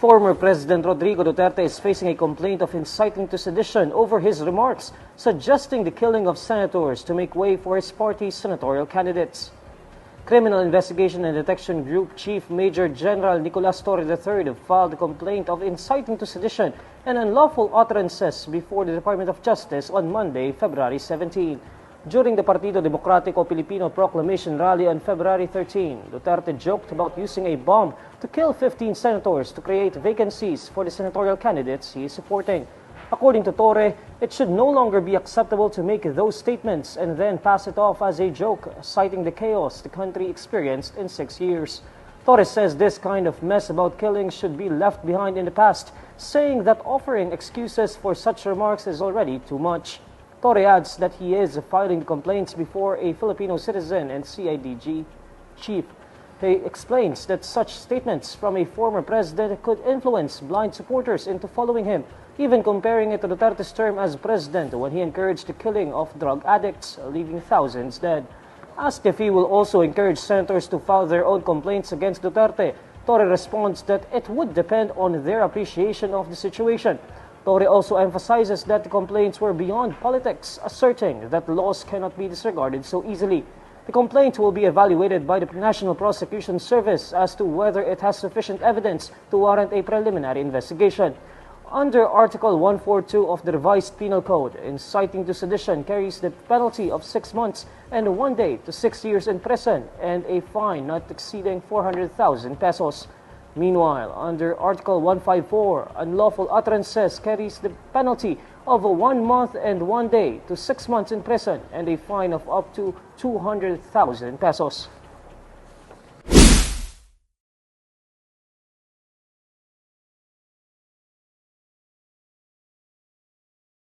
Former President Rodrigo Duterte is facing a complaint of inciting to sedition over his remarks, suggesting the killing of senators to make way for his party's senatorial candidates. Criminal Investigation and Detection Group Chief Major General Nicolas Torre III filed a complaint of inciting to sedition and unlawful utterances before the Department of Justice on Monday, February 17. During the Partido Demokratiko Pilipino proclamation rally on February 13, Duterte joked about using a bomb to kill 15 senators to create vacancies for the senatorial candidates he is supporting. According to Torre, it should no longer be acceptable to make those statements and then pass it off as a joke, citing the chaos the country experienced in 6 years. Torre says this kind of mess about killing should be left behind in the past, saying that offering excuses for such remarks is already too much. Torre adds that he is filing complaints before a Filipino citizen and CIDG chief. He explains that such statements from a former president could influence blind supporters into following him, even comparing it to Duterte's term as president when he encouraged the killing of drug addicts, leaving thousands dead. Asked if he will also encourage senators to file their own complaints against Duterte, Torre responds that it would depend on their appreciation of the situation. Torre also emphasizes that the complaints were beyond politics, asserting that laws cannot be disregarded so easily. The complaint will be evaluated by the National Prosecution Service as to whether it has sufficient evidence to warrant a preliminary investigation. Under Article 142 of the Revised Penal Code, inciting to sedition carries the penalty of 6 months and 1 day to 6 years in prison and a fine not exceeding 400,000 pesos. Meanwhile, under Article 154, unlawful utterances carries the penalty of 1 month and 1 day to 6 months in prison and a fine of up to 200,000 pesos.